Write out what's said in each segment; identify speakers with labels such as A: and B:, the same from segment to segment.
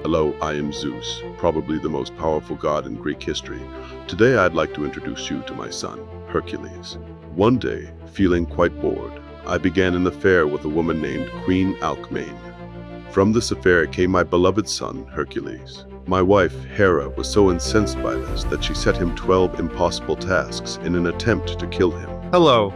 A: Hello, I am Zeus, probably the most powerful god in Greek history. Today I'd like to introduce you to my son, Hercules. One day, feeling quite bored, I began an affair with a woman named Queen Alcmene. From this affair came my beloved son, Hercules. My wife, Hera, was so incensed by this that she set him 12 impossible tasks in an attempt to kill him.
B: Hello,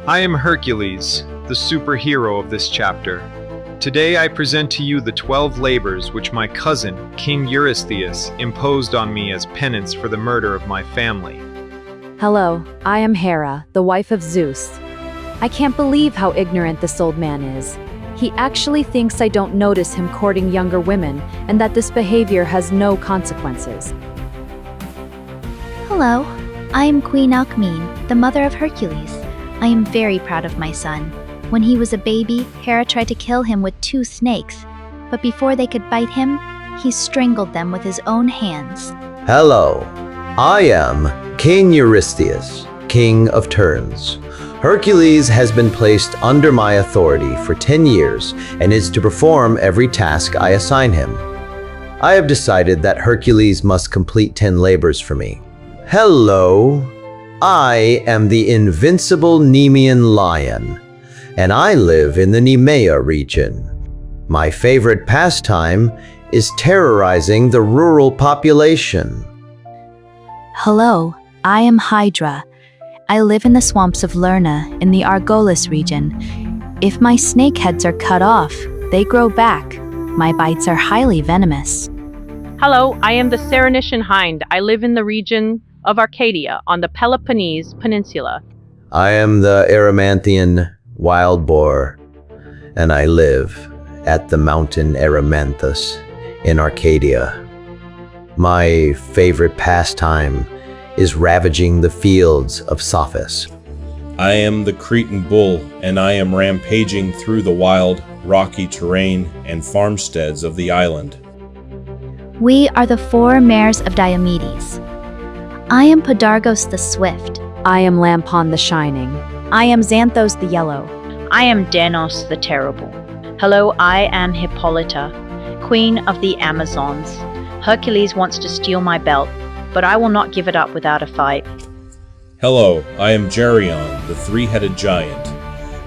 B: I am Hercules, the superhero of this chapter. Today I present to you the 12 labors which my cousin, King Eurystheus, imposed on me as penance for the murder of my family.
C: Hello, I am Hera, the wife of Zeus. I can't believe how ignorant this old man is. He actually thinks I don't notice him courting younger women and that this behavior has no consequences.
D: Hello, I am Queen Alcmene, the mother of Hercules. I am very proud of my son. When he was a baby, Hera tried to kill him with 2 snakes, but before they could bite him, he strangled them with his own hands.
E: Hello, I am King Eurystheus, King of Turns. Hercules has been placed under my authority for 10 years and is to perform every task I assign him. I have decided that Hercules must complete 10 labors for me. Hello, I am the invincible Nemean lion, and I live in the Nemea region. My favorite pastime is terrorizing the rural population.
D: Hello, I am Hydra. I live in the swamps of Lerna in the Argolis region. If my snake heads are cut off, they grow back. My bites are highly venomous.
F: Hello, I am the Cernician hind. I live in the region of Arcadia on the Peloponnese Peninsula.
E: I am the Erymanthian wild boar, and I live at the mountain Erymanthus in Arcadia. My favorite pastime is ravaging the fields of Sophis.
G: I am the Cretan bull, and I am rampaging through the wild, rocky terrain and farmsteads of the island.
D: We are the 4 mares of Diomedes. I am Podargos the swift.
C: I am Lampon the shining.
D: I am Xanthos the yellow.
H: I am Denos the terrible. Hello, I am Hippolyta, queen of the Amazons. Hercules wants to steal my belt, but I will not give it up without a fight.
G: Hello, I am Geryon, the 3-headed giant.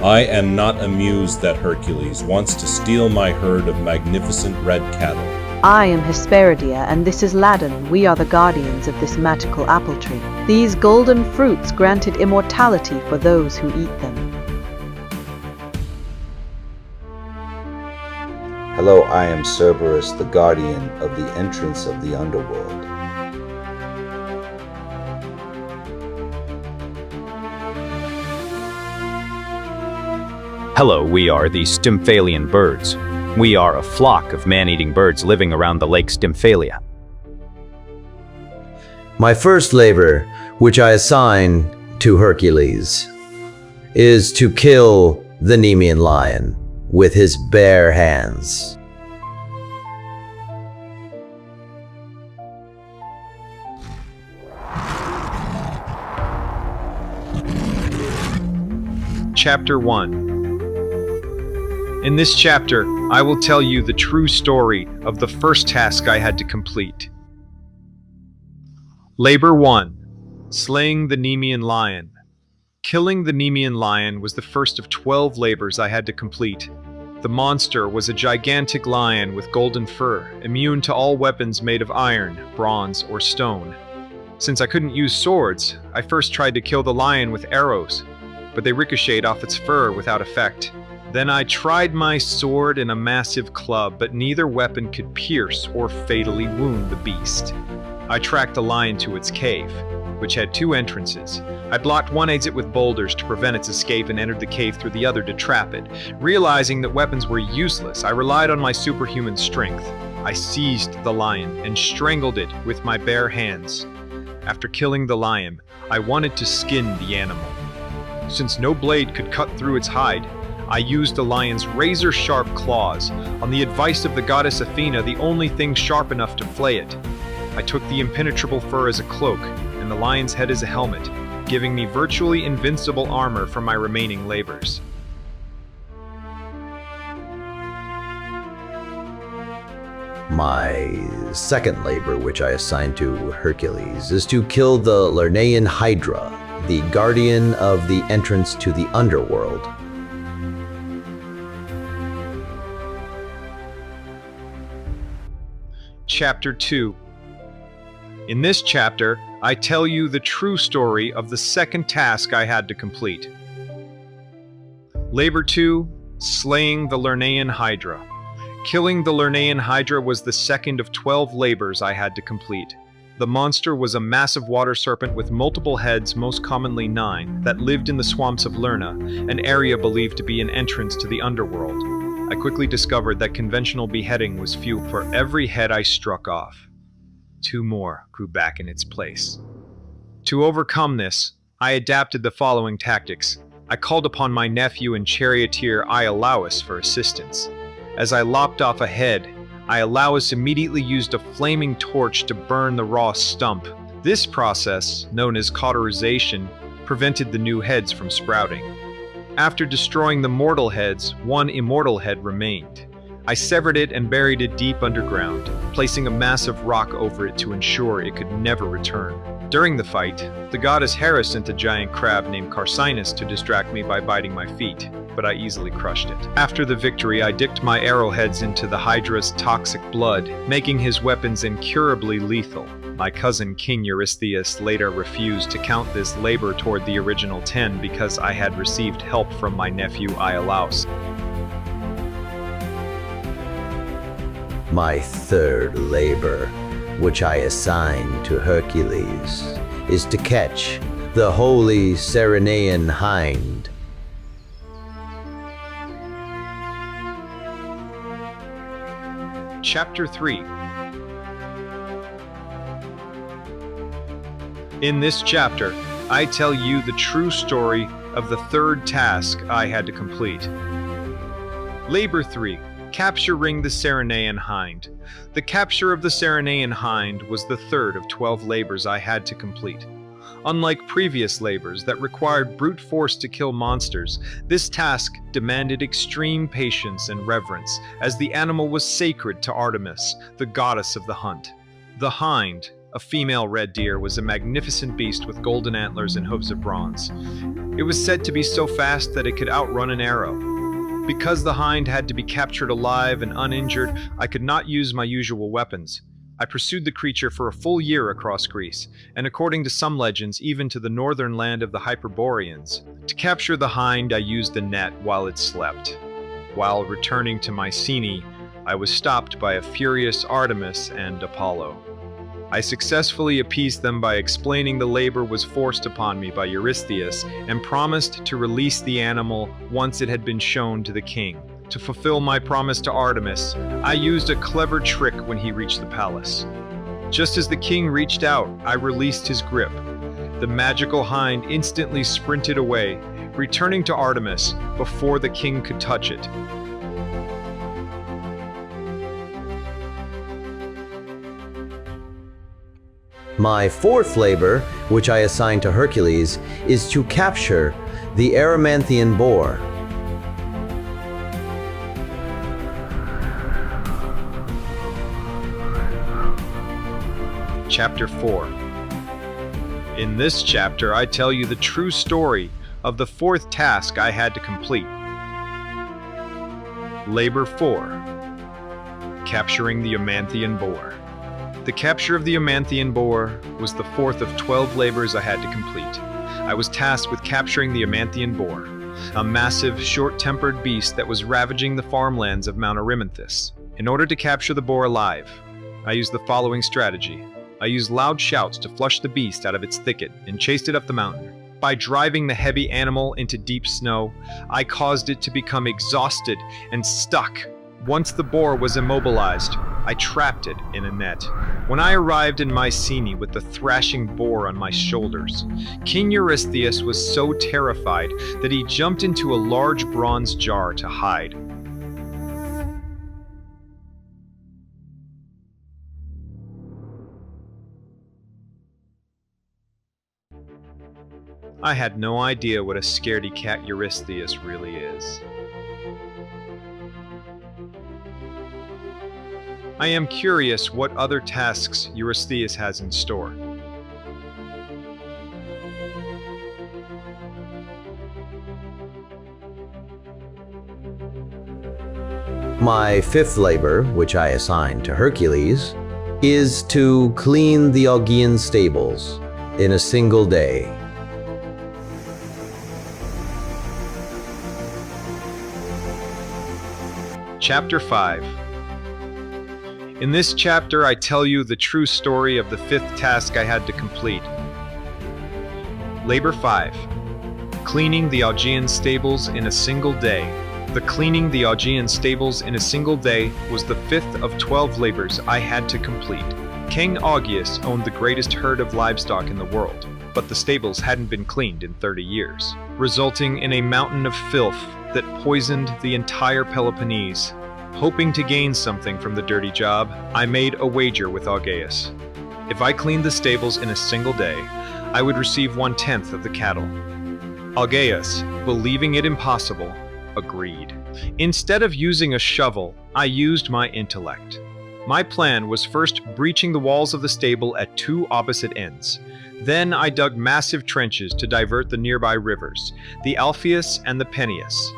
G: I am not amused that Hercules wants to steal my herd of magnificent red cattle.
I: I am Hesperidia, and this is Ladon. We are the guardians of this magical apple tree. These golden fruits granted immortality for those who eat them.
J: Hello, I am Cerberus, the guardian of the entrance of the underworld.
K: Hello, we are the Stymphalian birds. We are a flock of man-eating birds living around the lake Stymphalia.
E: My first labor, which I assign to Hercules, is to kill the Nemean lion with his bare hands.
B: Chapter 1. In this chapter, I will tell you the true story of the first task I had to complete. Labor 1. Slaying the Nemean lion. Killing the Nemean lion was the first of 12 labors I had to complete. The monster was a gigantic lion with golden fur, immune to all weapons made of iron, bronze, or stone. Since I couldn't use swords, I first tried to kill the lion with arrows, but they ricocheted off its fur without effect. Then I tried my sword and a massive club, but neither weapon could pierce or fatally wound the beast. I tracked the lion to its cave, which had 2 entrances. I blocked one exit with boulders to prevent its escape and entered the cave through the other to trap it. Realizing that weapons were useless, I relied on my superhuman strength. I seized the lion and strangled it with my bare hands. After killing the lion, I wanted to skin the animal. Since no blade could cut through its hide, I used the lion's razor-sharp claws. On the advice of the goddess Athena, the only thing sharp enough to flay it. I took the impenetrable fur as a cloak, and the lion's head as a helmet, giving me virtually invincible armor for my remaining labors.
E: My second labor, which I assign to Hercules, is to kill the Lernaean Hydra, the guardian of the entrance to the underworld.
B: Chapter 2. In this chapter, I tell you the true story of the second task I had to complete. Labor 2, slaying the Lernaean Hydra. Killing the Lernaean Hydra was the second of 12 labors I had to complete. The monster was a massive water serpent with multiple heads, most commonly 9, that lived in the swamps of Lerna, an area believed to be an entrance to the underworld. I quickly discovered that conventional beheading was few. For every head I struck off, 2 more grew back in its place. To overcome this, I adapted the following tactics. I called upon my nephew and charioteer Iolaus for assistance. As I lopped off a head, Iolaus immediately used a flaming torch to burn the raw stump. This process, known as cauterization, prevented the new heads from sprouting. After destroying the mortal heads, 1 immortal head remained. I severed it and buried it deep underground, placing a massive rock over it to ensure it could never return. During the fight, the goddess Hera sent a giant crab named Carcinus to distract me by biting my feet, but I easily crushed it. After the victory, I dipped my arrowheads into the Hydra's toxic blood, making his weapons incurably lethal. My cousin King Eurystheus later refused to count this labor toward the original 10 because I had received help from my nephew Iolaus.
E: My third labor, which I assign to Hercules, is to catch the holy Ceryneian hind.
B: Chapter 3. In this chapter, I tell you the true story of the third task I had to complete. Labor 3. Capturing the Ceryneian hind. The capture of the Ceryneian hind was the third of 12 labors I had to complete. Unlike previous labors that required brute force to kill monsters, this task demanded extreme patience and reverence, as the animal was sacred to Artemis, the goddess of the hunt. The hind, a female red deer, was a magnificent beast with golden antlers and hooves of bronze. It was said to be so fast that it could outrun an arrow. Because the hind had to be captured alive and uninjured, I could not use my usual weapons. I pursued the creature for a full year across Greece, and according to some legends, even to the northern land of the Hyperboreans. To capture the hind, I used a net while it slept. While returning to Mycenae, I was stopped by a furious Artemis and Apollo. I successfully appeased them by explaining the labor was forced upon me by Eurystheus and promised to release the animal once it had been shown to the king. To fulfill my promise to Artemis, I used a clever trick when he reached the palace. Just as the king reached out, I released his grip. The magical hind instantly sprinted away, returning to Artemis before the king could touch it.
E: My fourth labor, which I assign to Hercules, is to capture the Erymanthian boar.
B: Chapter 4. In this chapter, I tell you the true story of the fourth task I had to complete. Labor 4. Capturing the Erymanthian boar. The capture of the Erymanthian boar was the fourth of 12 labors I had to complete. I was tasked with capturing the Erymanthian boar, a massive, short-tempered beast that was ravaging the farmlands of Mount Erymanthus. In order to capture the boar alive, I used the following strategy. I used loud shouts to flush the beast out of its thicket and chased it up the mountain. By driving the heavy animal into deep snow, I caused it to become exhausted and stuck. Once the boar was immobilized, I trapped it in a net. When I arrived in Mycenae with the thrashing boar on my shoulders, King Eurystheus was so terrified that he jumped into a large bronze jar to hide. I had no idea what a scaredy cat Eurystheus really is. I am curious what other tasks Eurystheus has in store.
E: My fifth labor, which I assign to Hercules, is to clean the Augean stables in a single day.
B: Chapter 5. In this chapter, I tell you the true story of the fifth task I had to complete. Labor 5. Cleaning the Augean stables in a single day. The cleaning the Augean stables in a single day was the fifth of 12 labors I had to complete. King Augeas owned the greatest herd of livestock in the world, but the stables hadn't been cleaned in 30 years, resulting in a mountain of filth that poisoned the entire Peloponnese. Hoping to gain something from the dirty job, I made a wager with Augeas. If I cleaned the stables in a single day, I would receive 1/10 of the cattle. Augeas, believing it impossible, agreed. Instead of using a shovel, I used my intellect. My plan was first breaching the walls of the stable at two opposite ends. Then I dug massive trenches to divert the nearby rivers, the Alpheus and the Peneus.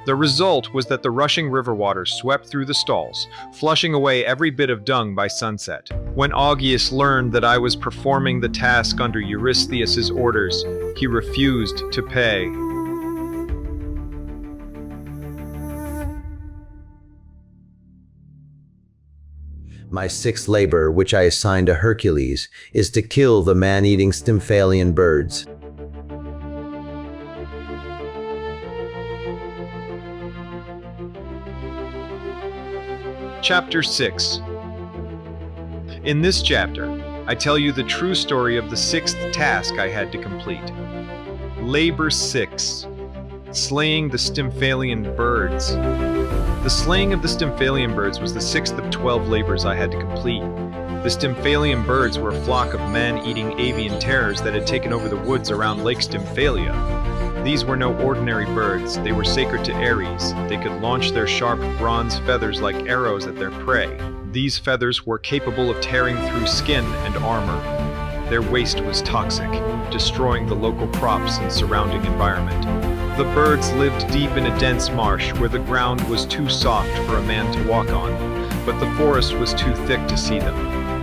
B: The result was that the rushing river waters swept through the stalls, flushing away every bit of dung by sunset. When Augeas learned that I was performing the task under Eurystheus's orders, he refused to pay.
E: My sixth labor, which I assign to Hercules, is to kill the man-eating Stymphalian birds.
B: Chapter 6. In this chapter, I tell you the true story of the sixth task I had to complete. Labor 6. Slaying the Stymphalian birds. The slaying of the Stymphalian birds was the sixth of 12 labors I had to complete. The Stymphalian birds were a flock of man-eating avian terrors that had taken over the woods around Lake Stymphalia. These were no ordinary birds. They were sacred to Ares. They could launch their sharp bronze feathers like arrows at their prey. These feathers were capable of tearing through skin and armor. Their waste was toxic, destroying the local crops and surrounding environment. The birds lived deep in a dense marsh where the ground was too soft for a man to walk on, but the forest was too thick to see them.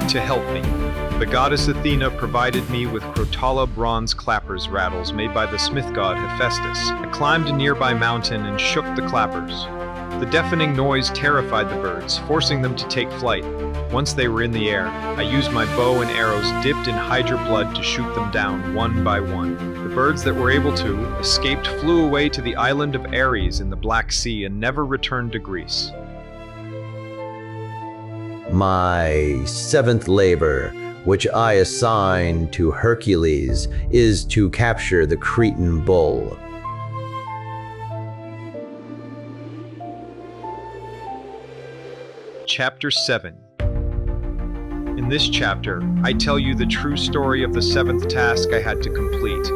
B: To help me, the goddess Athena provided me with Crotala bronze clappers rattles made by the smith god Hephaestus. I climbed a nearby mountain and shook the clappers. The deafening noise terrified the birds, forcing them to take flight. Once they were in the air, I used my bow and arrows dipped in Hydra blood to shoot them down one by one. The birds that were able to escaped flew away to the island of Ares in the Black Sea and never returned to Greece.
E: My seventh labor, which I assign to Hercules, is to capture the Cretan bull.
B: Chapter 7. In this chapter, I tell you the true story of the seventh task I had to complete.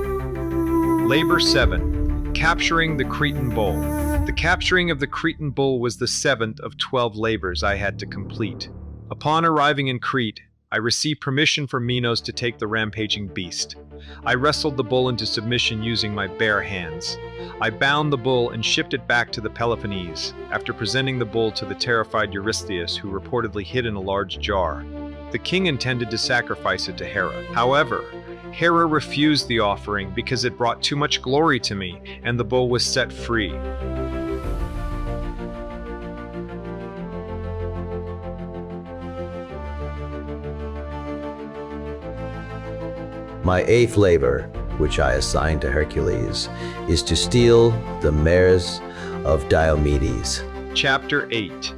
B: Labor 7. Capturing the Cretan bull. The capturing of the Cretan bull was the seventh of 12 labors I had to complete. Upon arriving in Crete, I received permission from Minos to take the rampaging beast. I wrestled the bull into submission using my bare hands. I bound the bull and shipped it back to the Peloponnese, after presenting the bull to the terrified Eurystheus, who reportedly hid in a large jar. The king intended to sacrifice it to Hera. However, Hera refused the offering because it brought too much glory to me, and the bull was set free.
E: My eighth labor, which I assign to Hercules, is to steal the mares of Diomedes.
B: Chapter 8.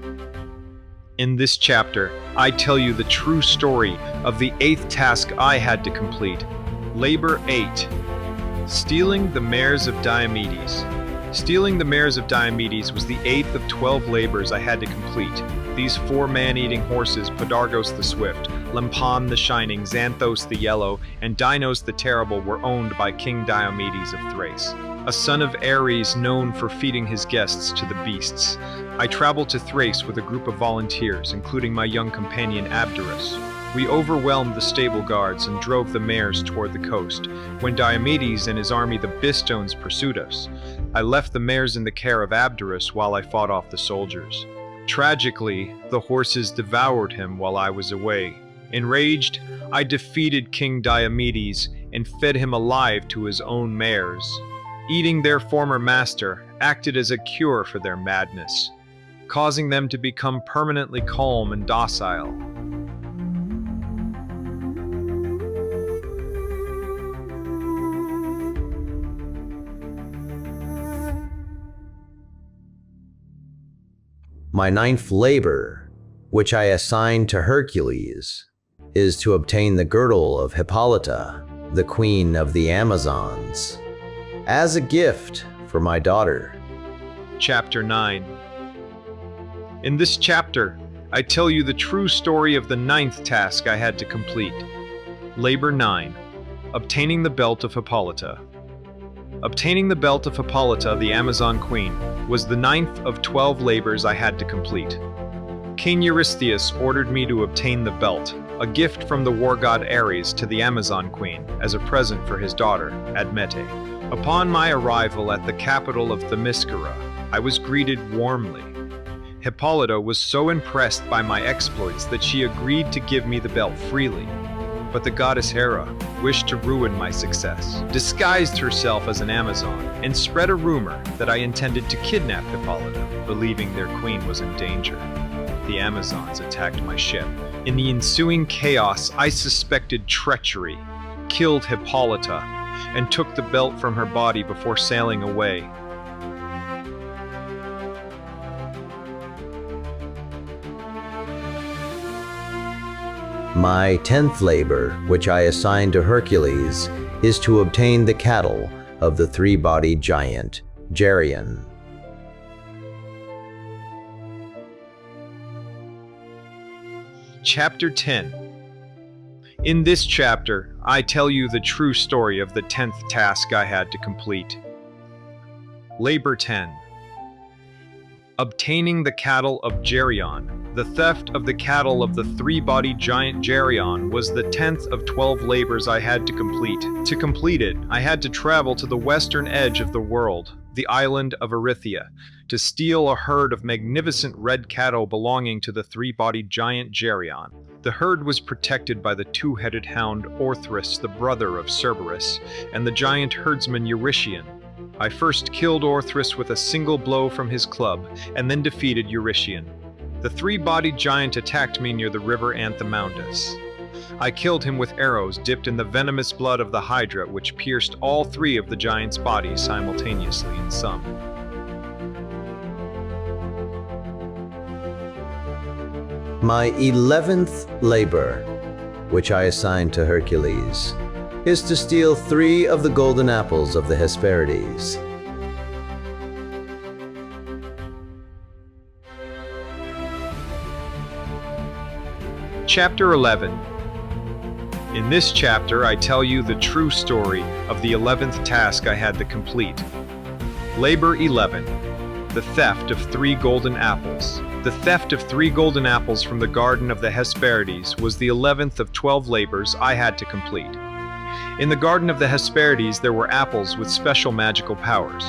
B: In this chapter, I tell you the true story of the eighth task I had to complete. Labor 8. Stealing the mares of Diomedes. Stealing the mares of Diomedes was the eighth of 12 labors I had to complete. These four man-eating horses, Podargos the Swift, Lampon the Shining, Xanthos the Yellow, and Dinos the Terrible were owned by King Diomedes of Thrace, a son of Ares known for feeding his guests to the beasts. I traveled to Thrace with a group of volunteers, including my young companion Abderus. We overwhelmed the stable guards and drove the mares toward the coast. When Diomedes and his army the Bistones pursued us, I left the mares in the care of Abderus while I fought off the soldiers. Tragically, the horses devoured him while I was away. Enraged, I defeated King Diomedes and fed him alive to his own mares. Eating their former master acted as a cure for their madness, causing them to become permanently calm and docile.
E: My 9th labor, which I assigned to Hercules, is to obtain the girdle of Hippolyta, the queen of the Amazons, as a gift for my daughter.
B: Chapter 9. In this chapter, I tell you the true story of the 9th task I had to complete. Labor 9. Obtaining the belt of Hippolyta. Obtaining the belt of Hippolyta, the Amazon queen, was the 9th of 12 labors I had to complete. King Eurystheus ordered me to obtain the belt, a gift from the war god Ares to the Amazon queen, as a present for his daughter, Admete. Upon my arrival at the capital of Themyscira, I was greeted warmly. Hippolyta was so impressed by my exploits that she agreed to give me the belt freely. But the goddess Hera wished to ruin my success, disguised herself as an Amazon, and spread a rumor that I intended to kidnap Hippolyta, believing their queen was in danger. The Amazons attacked my ship. In the ensuing chaos, I suspected treachery, killed Hippolyta, and took the belt from her body before sailing away.
E: My 10th labor, which I assigned to Hercules, is to obtain the cattle of the three-bodied giant, Geryon.
B: Chapter 10. In this chapter, I tell you the true story of the 10th task I had to complete. Labor 10. Obtaining the cattle of Geryon. The theft of the cattle of the three-bodied giant Geryon was the 10th of 12 labors I had to complete. To complete it, I had to travel to the western edge of the world, the island of Erythea, to steal a herd of magnificent red cattle belonging to the three-bodied giant Geryon. The herd was protected by the two-headed hound Orthrus, the brother of Cerberus, and the giant herdsman Eurytion. I first killed Orthrus with a single blow from his club, and then defeated Eurytion. The three-bodied giant attacked me near the river Anthemondus. I killed him with arrows dipped in the venomous blood of the Hydra, which pierced all three of the giant's bodies simultaneously in some.
E: My 11th labor, which I assigned to Hercules, is to steal 3 of the golden apples of the Hesperides.
B: Chapter 11. In this chapter, I tell you the true story of the 11th task I had to complete. Labor 11. The theft of 3 golden apples. The theft of 3 golden apples from the garden of the Hesperides was the 11th of 12 labors I had to complete. In the garden of the Hesperides there were apples with special magical powers.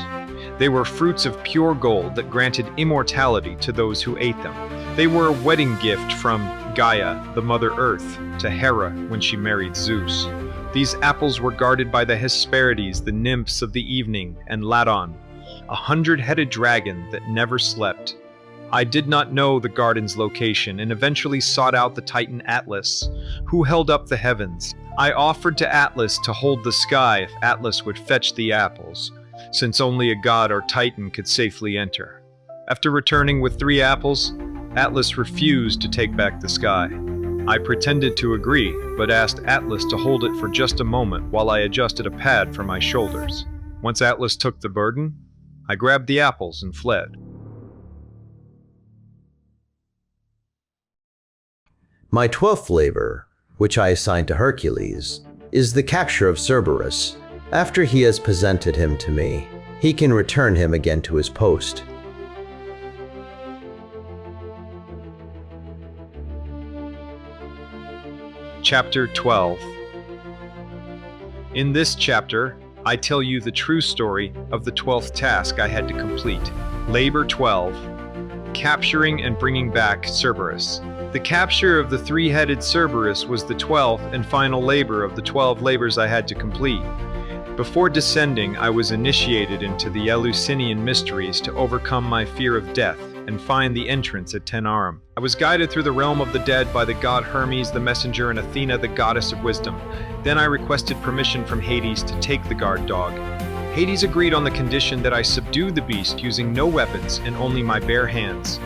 B: They were fruits of pure gold that granted immortality to those who ate them. They were a wedding gift from Gaia, the Mother Earth, to Hera when she married Zeus. These apples were guarded by the Hesperides, the nymphs of the evening, and Ladon, a 100-headed dragon that never slept. I did not know the garden's location and eventually sought out the Titan Atlas, who held up the heavens. I offered to Atlas to hold the sky if Atlas would fetch the apples, since only a god or Titan could safely enter. After returning with 3 apples, Atlas refused to take back the sky. I pretended to agree, but asked Atlas to hold it for just a moment while I adjusted a pad for my shoulders. Once Atlas took the burden, I grabbed the apples and fled.
E: My 12th labor, which I assign to Hercules, is the capture of Cerberus. After he has presented him to me, he can return him again to his post.
B: Chapter 12. In this chapter, I tell you the true story of the 12th task I had to complete. Labor 12. Capturing and bringing back Cerberus. The capture of the three-headed Cerberus was the 12th and final labor of the 12 labors I had to complete. Before descending, I was initiated into the Eleusinian mysteries to overcome my fear of death and find the entrance at Tenarum. I was guided through the realm of the dead by the god Hermes the messenger and Athena the goddess of wisdom. Then I requested permission from Hades to take the guard dog. Hades agreed on the condition that I subdue the beast using no weapons and only my bare hands.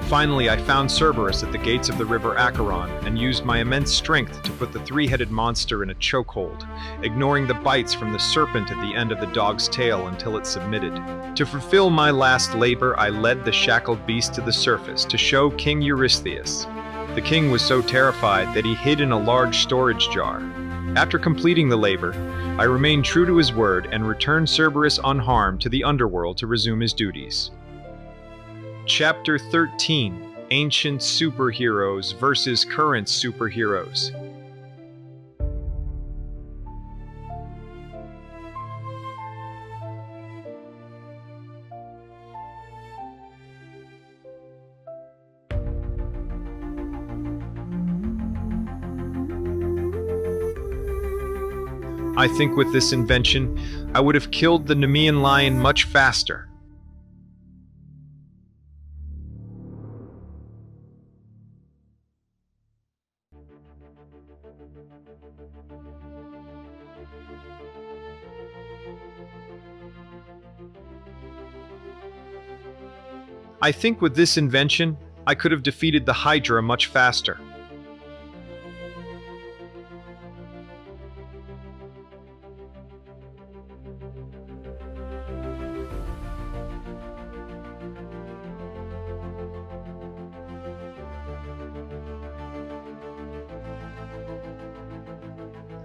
B: Finally, I found Cerberus at the gates of the river Acheron and used my immense strength to put the three-headed monster in a chokehold, ignoring the bites from the serpent at the end of the dog's tail until it submitted. To fulfill my last labor, I led the shackled beast to the surface to show King Eurystheus. The king was so terrified that he hid in a large storage jar. After completing the labor, I remained true to his word and returned Cerberus unharmed to the underworld to resume his duties. Chapter 13. Ancient Superheroes versus Current Superheroes. I think with this invention, I would have killed the Nemean lion much faster. I think with this invention, I could have defeated the Hydra much faster.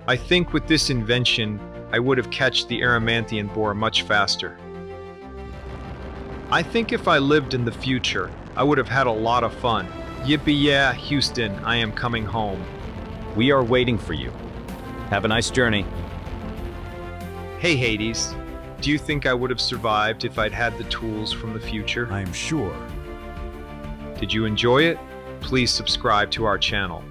B: I think with this invention, I would have catched the Erymanthian boar much faster. I think if I lived in the future, I would have had a lot of fun. Yippee yeah, Houston, I am coming home.
K: We are waiting for you. Have a nice journey.
B: Hey Hades, do you think I would have survived if I'd had the tools from the future?
L: I am sure.
B: Did you enjoy it? Please subscribe to our channel.